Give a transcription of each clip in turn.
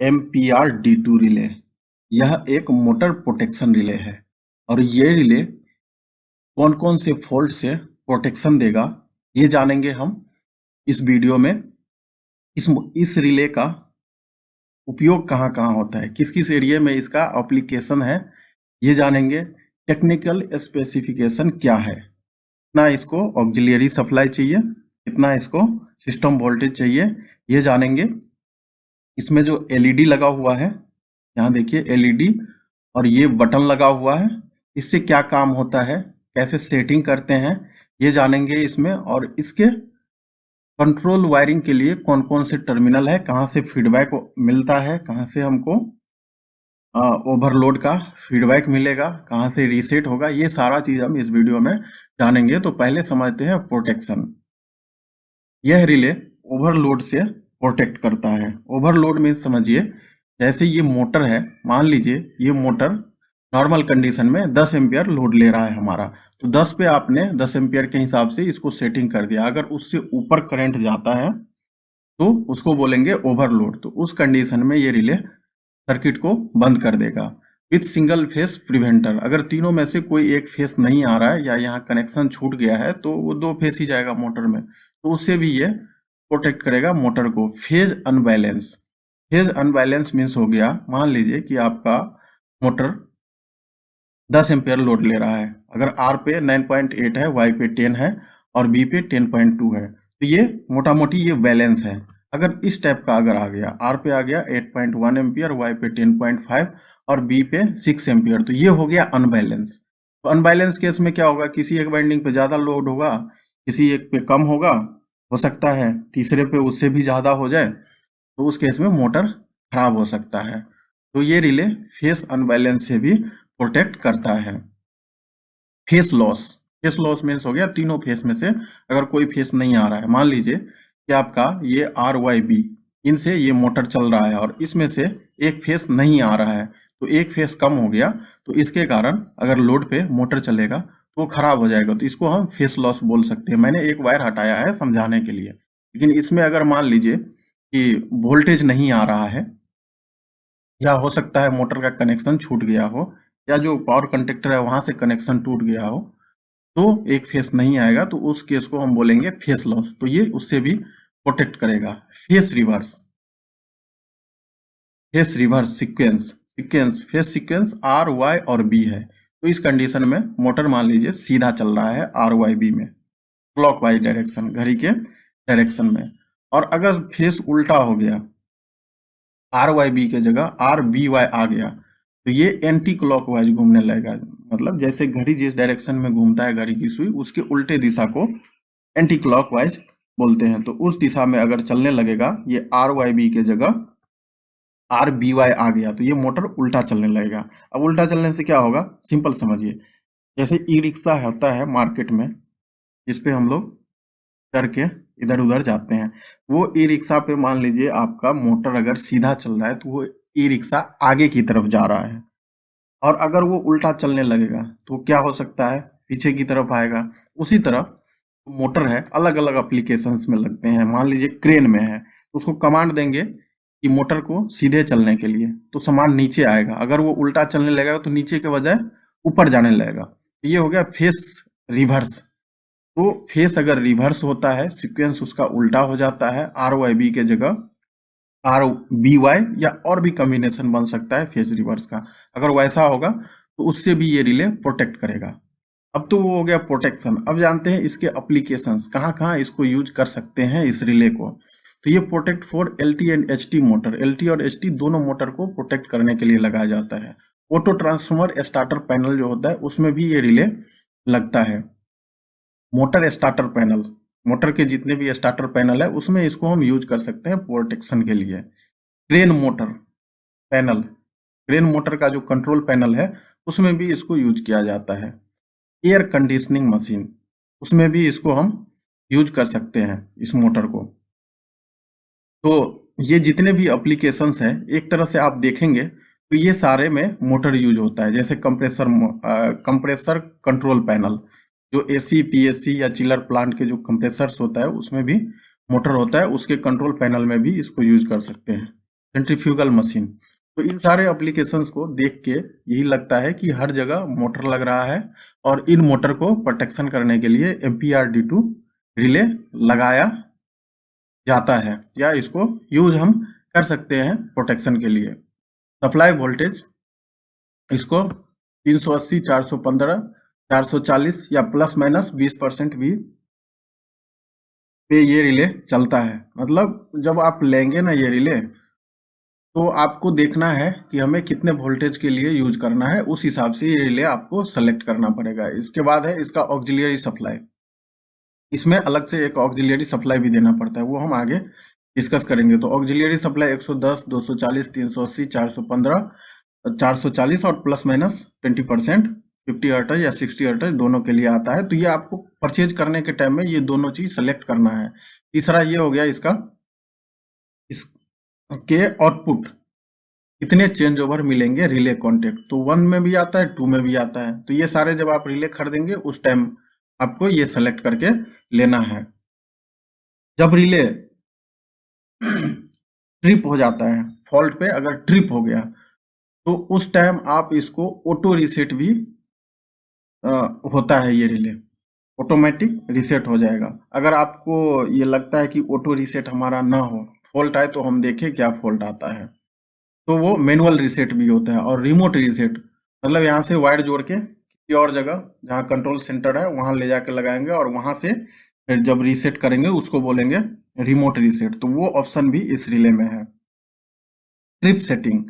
MPR-D2 relay. यह एक motor protection relay है और ये रिले कौन कौन से फॉल्ट से प्रोटेक्शन देगा ये जानेंगे हम इस वीडियो में। इस रिले का उपयोग कहाँ कहाँ होता है, किस किस एरिया में इसका एप्लीकेशन है, ये जानेंगे। टेक्निकल स्पेसिफिकेशन क्या है, कितना इसको ऑक्सिलरी सप्लाई चाहिए, कितना इसको सिस्टम वोल्टेज चाहिए, ये जानेंगे। इसमें जो एलईडी लगा हुआ है, यहाँ देखिए एलईडी, और ये बटन लगा हुआ है, इससे क्या काम होता है, कैसे सेटिंग करते हैं, ये जानेंगे इसमें। और इसके कंट्रोल वायरिंग के लिए कौन कौन से टर्मिनल है, कहाँ से फीडबैक मिलता है, कहाँ से हमको ओवरलोड का फीडबैक मिलेगा, कहाँ से रीसेट होगा, ये सारा चीज हम इस वीडियो में जानेंगे। तो पहले समझते हैं प्रोटेक्शन। यह रिले ओवरलोड से प्रोटेक्ट करता है। ओवरलोड में समझिए, जैसे ये मोटर है, मान लीजिए ये मोटर नॉर्मल कंडीशन में 10 एम्पियर लोड ले रहा है हमारा, तो 10 पे आपने 10 एम्पियर के हिसाब से इसको सेटिंग कर दिया। अगर उससे ऊपर करंट जाता है तो उसको बोलेंगे ओवरलोड। तो उस कंडीशन में ये रिले सर्किट को बंद कर देगा विथ सिंगल फेस प्रिवेंटर। अगर तीनों में से कोई एक फेस नहीं आ रहा है या यहाँ कनेक्शन छूट गया है तो वो 2 फेस ही जाएगा मोटर में, तो उससे भी ये प्रोटेक्ट करेगा मोटर को। Phase unbalance. Phase unbalance means हो गया, मान लीजिए कि आपका मोटर 10 एम्पियर लोड ले रहा है, अगर आर पे 9.8 है, वाई पे 10 है और बी पे 10.2 है, तो ये मोटा मोटी ये बैलेंस है। अगर इस टाइप का अगर आ गया, आर पे आ गया 8.1 एम्पियर, वाई पे 10.5 और बी पे 6 एम्पियर, तो ये हो गया अनबैलेंस। तो अनबैलेंस केस में क्या होगा, किसी एक वाइंडिंग पे ज्यादा लोड होगा, किसी एक पे कम होगा, हो सकता है तीसरे पे उससे भी ज्यादा हो जाए, तो उस केस में मोटर खराब हो सकता है। तो ये रिले फेस अनबैलेंस से भी प्रोटेक्ट करता है। Face loss. Face loss means हो गया तीनों फेस में से अगर कोई फेस नहीं आ रहा है, मान लीजिए कि आपका ये आर वाई बी, इनसे ये मोटर चल रहा है और इसमें से एक फेस नहीं आ रहा है, तो एक फेस कम हो गया, तो इसके कारण अगर लोड पे मोटर चलेगा तो वो खराब हो जाएगा, तो इसको हम फेस लॉस बोल सकते हैं। मैंने एक वायर हटाया है समझाने के लिए, लेकिन इसमें अगर मान लीजिए कि वोल्टेज नहीं आ रहा है, या हो सकता है मोटर का कनेक्शन छूट गया हो, या जो पावर कंडक्टर है वहां से कनेक्शन टूट गया हो, तो एक फेस नहीं आएगा, तो उस केस को हम बोलेंगे फेस लॉस। तो ये उससे भी प्रोटेक्ट करेगा। Phase reverse. Phase reverse sequence. Phase sequence R Y और बी है, तो इस कंडीशन में मोटर मान लीजिए सीधा चल रहा है आर वाई बी में, क्लॉकवाइज डायरेक्शन, घड़ी के डायरेक्शन में, और अगर फेस उल्टा हो गया, आर वाई बी के जगह आर बी वाई आ गया, तो ये एंटी क्लॉकवाइज घूमने लगेगा। मतलब जैसे घड़ी जिस डायरेक्शन में घूमता है, घड़ी की सुई, उसके उल्टे दिशा को एंटी क्लॉकवाइज बोलते हैं। तो उस दिशा में अगर चलने लगेगा, ये आर वाई बी के जगह आर बी वाई आ गया, तो ये मोटर उल्टा चलने लगेगा। अब उल्टा चलने से क्या होगा, सिंपल समझिए। जैसे ई रिक्शा होता है मार्केट में, जिस पे हम लोग करके इधर उधर जाते हैं, वो ई रिक्शा पे मान लीजिए आपका मोटर अगर सीधा चल रहा है, तो वो ई रिक्शा आगे की तरफ जा रहा है, और अगर वो उल्टा चलने लगेगा तो क्या हो सकता है, पीछे की तरफ आएगा। उसी तरह मोटर है, अलग अलग एप्लीकेशंस में लगते हैं। मान लीजिए क्रेन में है, तो उसको कमांड देंगे कि मोटर को सीधे चलने के लिए, तो सामान नीचे आएगा। अगर वो उल्टा चलने लगेगा तो नीचे के बजाय ऊपर जाने लगेगा। तो ये हो गया फेस रिवर्स। तो फेस अगर रिवर्स होता है, सीक्वेंस उसका उल्टा हो जाता है, आर वाई बी के जगह आर बी वाई, या और भी कॉम्बिनेशन बन सकता है फेज रिवर्स का। अगर वैसा होगा तो उससे भी ये रिले प्रोटेक्ट करेगा। अब तो वो हो गया प्रोटेक्शन। अब जानते हैं इसके एप्लीकेशंस, कहाँ कहाँ इसको यूज कर सकते हैं इस रिले को। तो ये protect for L T and H T motor, L T और एच टी दोनों मोटर को प्रोटेक्ट करने के लिए लगाया जाता है। ऑटो ट्रांसफॉर्मर स्टार्टर पैनल जो होता है उसमें भी ये रिले लगता है। मोटर स्टार्टर पैनल, मोटर के जितने भी स्टार्टर पैनल है उसमें इसको हम यूज कर सकते हैं प्रोटेक्शन के लिए। Crane motor panel, crane motor का जो कंट्रोल पैनल है उसमें भी इसको यूज किया जाता है। एयर कंडीशनिंग मशीन, उसमें भी इसको हम यूज कर सकते हैं इस मोटर को। तो ये जितने भी एप्लीकेशंस हैं, एक तरह से आप देखेंगे तो ये सारे में मोटर यूज होता है। जैसे कंप्रेसर कंट्रोल पैनल, जो एसी पीएससी या चिलर प्लांट के जो कंप्रेसर्स होता है उसमें भी मोटर होता है, उसके कंट्रोल पैनल में भी इसको यूज कर सकते हैं। Centrifugal machine. तो इन सारे एप्लीकेशंस को देख के यही लगता है कि हर जगह मोटर लग रहा है और इन मोटर को प्रोटेक्शन करने के लिए MPRD2 रिले लगाया जाता है या इसको यूज हम कर सकते हैं प्रोटेक्शन के लिए। सप्लाई वोल्टेज इसको 380, 415, 440 या प्लस माइनस 20% भी पे ये रिले चलता है। मतलब जब आप लेंगे ना ये रिले, तो आपको देखना है कि हमें कितने वोल्टेज के लिए यूज करना है, उस हिसाब से ये रिले आपको सेलेक्ट करना पड़ेगा। इसके बाद है इसका ऑक्सिलियरी सप्लाई। इसमें अलग से एक ऑक्सिलियरी सप्लाई भी देना पड़ता है, वो हम आगे डिस्कस करेंगे। तो ऑक्सिलियरी सप्लाई 110, 240, 380, 415, 440 और प्लस माइनस 20%, 50 हर्ट्ज या 60 हर्ट्ज दोनों के लिए आता है। तो ये आपको परचेज करने के टाइम में ये दोनों चीज सेलेक्ट करना है। तीसरा ये हो गया इसका इसके आउटपुट कितने चेंज ओवर मिलेंगे रिले कॉन्टेक्ट। तो 1 में भी आता है, 2 में भी आता है। तो ये सारे जब आप रिले खरीदेंगे उस टाइम आपको ये सेलेक्ट करके लेना है। जब रिले ट्रिप हो जाता है, फॉल्ट पे अगर ट्रिप हो गया, तो उस टाइम आप इसको ऑटो रीसेट भी होता है। ये रिले ऑटोमेटिक रीसेट हो जाएगा। अगर आपको ये लगता है कि ऑटो रीसेट हमारा ना हो, फॉल्ट आए, तो हम देखें क्या फॉल्ट आता है। तो वो मैनुअल रीसेट भी होता है। और रिमोट रीसेट मतलब यहाँ से वायर जोड़ के किसी और जगह जहाँ कंट्रोल सेंटर है वहां ले जाके लगाएंगे और वहां से फिर जब रीसेट करेंगे उसको बोलेंगे रिमोट रीसेट। तो वो ऑप्शन भी इस रिले में है। Trip setting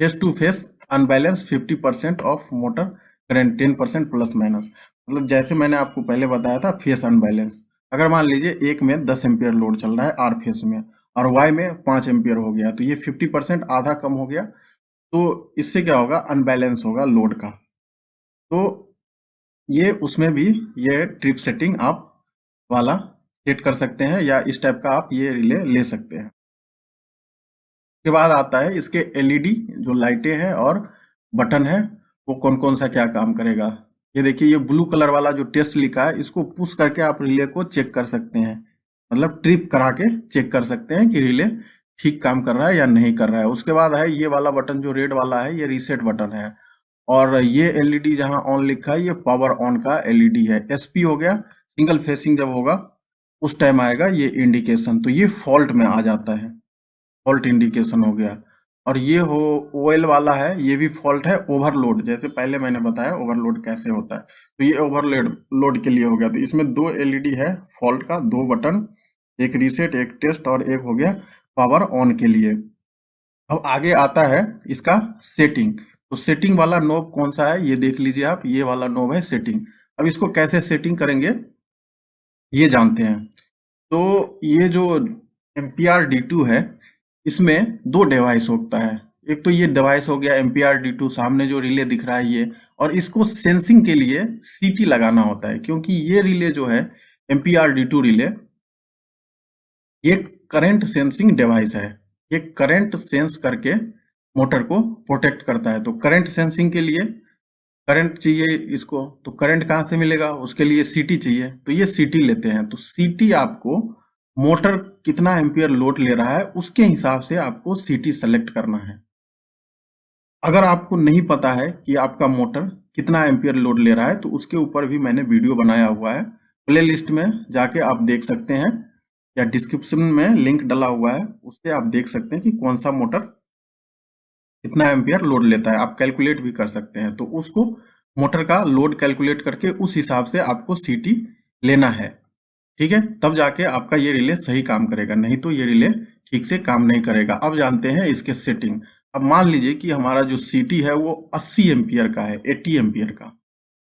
phase to phase unbalance 50% of motor current 10% plus minus. मतलब जैसे मैंने आपको पहले बताया था फेस अनबैलेंस, अगर मान लीजिए एक में 10 एम्पियर लोड चल रहा है आर फेस में और वाई में 5 एम्पियर हो गया, तो ये 50% आधा कम हो गया। तो इससे क्या होगा, अनबैलेंस होगा लोड का। तो ये उसमें भी ये ट्रिप सेटिंग आप वाला सेट कर सकते हैं या इस टाइप का आप ये रिले ले सकते हैं। के बाद आता है इसके एलईडी जो लाइटें हैं और बटन है, वो कौन कौन सा क्या काम करेगा। ये देखिए, ये ब्लू कलर वाला जो टेस्ट लिखा है, इसको पुश करके आप रिले को चेक कर सकते हैं। मतलब ट्रिप करा के चेक कर सकते हैं कि रिले ठीक काम कर रहा है या नहीं कर रहा है। उसके बाद है ये वाला बटन जो रेड वाला है, ये रीसेट बटन है। और ये एलईडी जहां ऑन लिखा है, ये पावर ऑन का एलईडी है। एसपी हो गया, सिंगल फेसिंग जब होगा उस टाइम आएगा ये इंडिकेशन। तो ये फॉल्ट में आ जाता है, फॉल्ट इंडिकेशन हो गया। और ये हो ओएल वाला है, ये भी फॉल्ट है। ओवरलोड, जैसे पहले मैंने बताया ओवरलोड कैसे होता है, तो ये ओवरलोड लोड के लिए हो गया। तो इसमें 2 एलईडी है फॉल्ट का, 2 बटन, एक रीसेट, एक टेस्ट और एक हो गया पावर ऑन के लिए। अब आगे आता है इसका सेटिंग। तो सेटिंग वाला नोब कौन सा है ये देख लीजिए आप, ये वाला नोब है सेटिंग। अब इसको कैसे सेटिंग करेंगे ये जानते हैं। तो ये जो MPRD2 है, इसमें 2 डिवाइस होता है। एक तो ये डिवाइस हो गया MPRD2, सामने जो रिले दिख रहा है ये, और इसको सेंसिंग के लिए सीटी लगाना होता है। क्योंकि ये रिले जो है MPRD2 रिले, ये करंट सेंसिंग डिवाइस है। ये करंट सेंस करके मोटर को प्रोटेक्ट करता है। तो करंट सेंसिंग के लिए करंट चाहिए इसको, तो करंट कहाँ से मिलेगा, उसके लिए सीटी चाहिए। तो ये सीटी लेते हैं। तो सीटी आपको मोटर कितना एम्पियर लोड ले रहा है उसके हिसाब से आपको सीटी सेलेक्ट करना है। अगर आपको नहीं पता है कि आपका मोटर कितना एम्पियर लोड ले रहा है, तो उसके ऊपर भी मैंने वीडियो बनाया हुआ है, प्ले लिस्ट में जाके आप देख सकते हैं या डिस्क्रिप्शन में लिंक डला हुआ है, उससे आप देख सकते हैं कि कौन सा मोटर कितना एम्पियर लोड लेता है। आप कैलकुलेट भी कर सकते हैं। तो उसको मोटर का लोड कैलकुलेट करके उस हिसाब से आपको सीटी लेना है। ठीक है, तब जाके आपका ये रिले सही काम करेगा, नहीं तो ये रिले ठीक से काम नहीं करेगा। अब जानते हैं इसके सेटिंग। अब मान लीजिए कि हमारा जो सीटी है वो 80 एम्पियर का है, 80 एम्पियर का।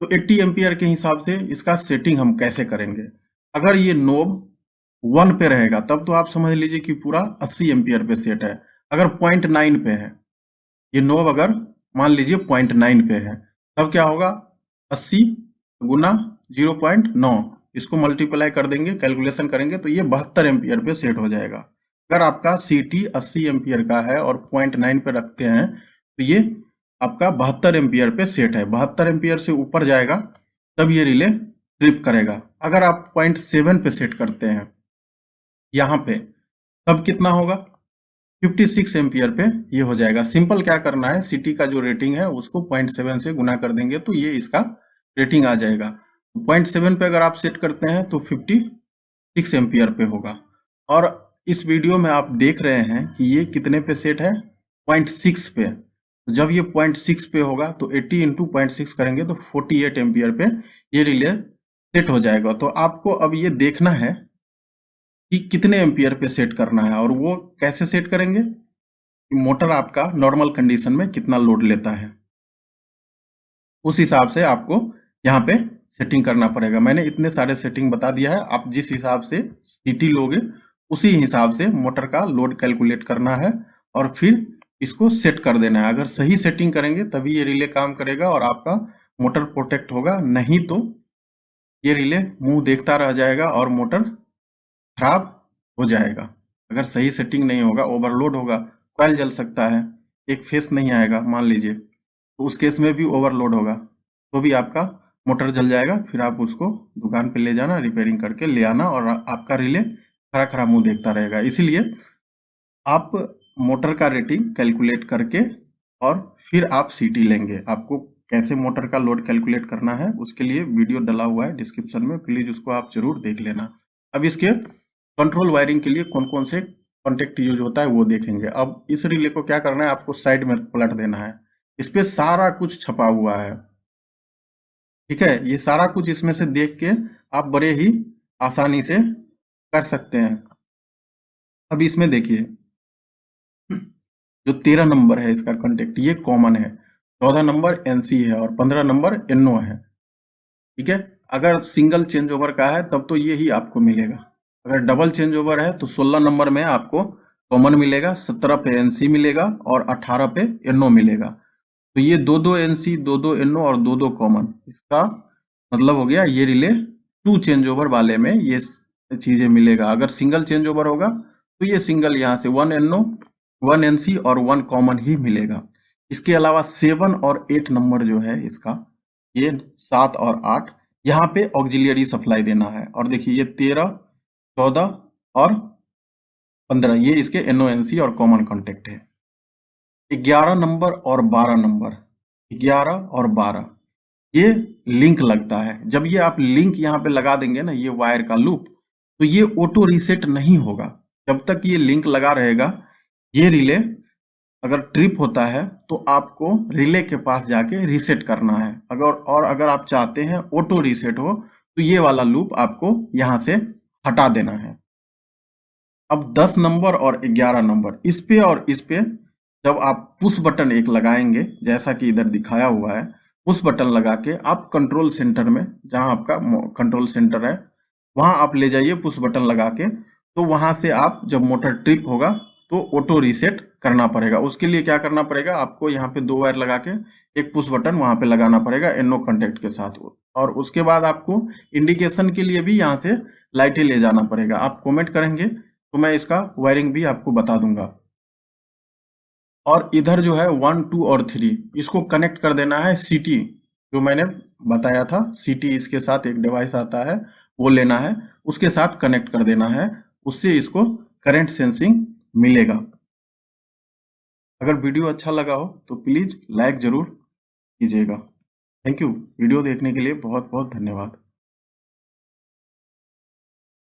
तो 80 एम्पियर के हिसाब से इसका सेटिंग हम कैसे करेंगे। अगर ये नोब 1 पे रहेगा तब तो आप समझ लीजिए कि पूरा 80 एम्पियर पे सेट है। अगर 0.9 पे है ये नोब, अगर मान लीजिए 0.9 पे है, तब क्या होगा, 80 गुना 0.9, इसको मल्टीप्लाई कर देंगे, कैलकुलेशन करेंगे तो ये 72 एम्पियर पे सेट हो जाएगा। अगर आपका सीटी 80 एम्पियर का है और 0.9 पे रखते हैं, तो ये आपका 72 एम्पियर पे सेट है। 72 एम्पियर से ऊपर जाएगा तब ये रिले ट्रिप करेगा। अगर आप 0.7 पे सेट करते हैं यहाँ पे, तब कितना होगा, 56 एम्पियर पे ये हो जाएगा। सिंपल क्या करना है, सिटी का जो रेटिंग है उसको 0.7 से गुना कर देंगे तो ये इसका रेटिंग आ जाएगा। 0.7 पे अगर आप सेट करते हैं तो 56 एम्पियर पे होगा। और इस वीडियो में आप देख रहे हैं कि ये कितने पे सेट है, 0.6 पे। जब ये 0.6 पे होगा तो 80 इंटू 0.6 करेंगे तो 48 एम्पियर पे ये रिले सेट हो जाएगा। तो आपको अब ये देखना है कि कितने एम्पियर पे सेट करना है, और वो कैसे सेट करेंगे, मोटर आपका नॉर्मल कंडीशन में कितना लोड लेता है उस हिसाब से आपको यहाँ पे सेटिंग करना पड़ेगा। मैंने इतने सारे सेटिंग बता दिया है, आप जिस हिसाब से सीटी लोगे उसी हिसाब से मोटर का लोड कैलकुलेट करना है और फिर इसको सेट कर देना है। अगर सही सेटिंग करेंगे तभी ये रिले काम करेगा और आपका मोटर प्रोटेक्ट होगा, नहीं तो ये रिले मुंह देखता रह जाएगा और मोटर खराब हो जाएगा। अगर सही सेटिंग नहीं होगा, ओवरलोड होगा, कॉइल जल सकता है, एक फेस नहीं आएगा मान लीजिए, तो उस केस में भी ओवरलोड होगा तो भी आपका मोटर जल जाएगा। फिर आप उसको दुकान पे ले जाना, रिपेयरिंग करके ले आना और आपका रिले खरा खरा मुंह देखता रहेगा। इसीलिए आप मोटर का रेटिंग कैलकुलेट करके और फिर आप सीटी लेंगे। आपको कैसे मोटर का लोड कैलकुलेट करना है उसके लिए वीडियो डला हुआ है डिस्क्रिप्शन में, प्लीज उसको आप जरूर देख लेना। अब इसके कंट्रोल वायरिंग के लिए कौन कौन से कॉन्टेक्ट यूज होता है वो देखेंगे। अब इस रिले को क्या करना है, आपको साइड में पलट देना है। इस पे सारा कुछ छपा हुआ है, ठीक है। ये सारा कुछ इसमें से देख के आप बड़े ही आसानी से कर सकते हैं। अब इसमें देखिए जो 13 नंबर है इसका कॉन्टेक्ट ये कॉमन है, 14 नंबर एनसी है और 15 नंबर एनओ है, ठीक है। अगर सिंगल चेंज ओवर का है तब तो ये ही आपको मिलेगा। अगर डबल चेंज ओवर है तो 16 नंबर में आपको कॉमन मिलेगा, 17 पे एनसी मिलेगा और 18 पे एनओ मिलेगा। तो ये दो एनसी, दो एनओ और दो कॉमन, इसका मतलब हो गया ये रिले 2 चेंज ओवर वाले में ये चीजें मिलेगा। अगर सिंगल चेंज ओवर होगा तो ये सिंगल यहाँ से 1 एनओ 1 एनसी और 1 कॉमन ही मिलेगा। इसके अलावा 7 और 8 नंबर जो है इसका, ये 7 और 8 यहाँ पे ऑक्सिलियरी सप्लाई देना है। और देखिए ये 13, 14 और 15 ये इसके एनओएनसी और कॉमन कॉन्टेक्ट है। 11 नंबर और 12 नंबर, 11 और 12 ये लिंक लगता है। जब ये आप लिंक यहाँ पे लगा देंगे ना, ये वायर का लूप, तो ये ऑटो रीसेट नहीं होगा जब तक ये लिंक लगा रहेगा। ये रिले अगर ट्रिप होता है तो आपको रिले के पास जाके रीसेट करना है। अगर आप चाहते हैं ऑटो रीसेट हो तो ये वाला लूप आपको यहाँ से हटा देना है। अब 10 नंबर और 11 नंबर इस पे और इस पे जब आप पुश बटन एक लगाएंगे, जैसा कि इधर दिखाया हुआ है, पुश बटन लगा के आप कंट्रोल सेंटर में, जहां आपका कंट्रोल सेंटर है वहां आप ले जाइए पुश बटन लगा के। तो वहां से आप जब मोटर ट्रिप होगा तो ऑटो रीसेट करना पड़ेगा। उसके लिए क्या करना पड़ेगा, आपको यहाँ पे 2 वायर लगा के एक पुश बटन वहां पे लगाना पड़ेगा एनओ कॉन्टेक्ट के साथ। और उसके बाद आपको इंडिकेशन के लिए भी यहाँ से लाइटें ले जाना पड़ेगा। आप कमेंट करेंगे तो मैं इसका वायरिंग भी आपको बता दूंगा। और इधर जो है 1, 2 और 3 इसको कनेक्ट कर देना है सीटी, जो मैंने बताया था सीटी इसके साथ एक डिवाइस आता है वो लेना है, उसके साथ कनेक्ट कर देना है, उससे इसको करंट सेंसिंग मिलेगा। अगर वीडियो अच्छा लगा हो तो प्लीज लाइक जरूर कीजिएगा। थैंक यू, वीडियो देखने के लिए बहुत बहुत धन्यवाद।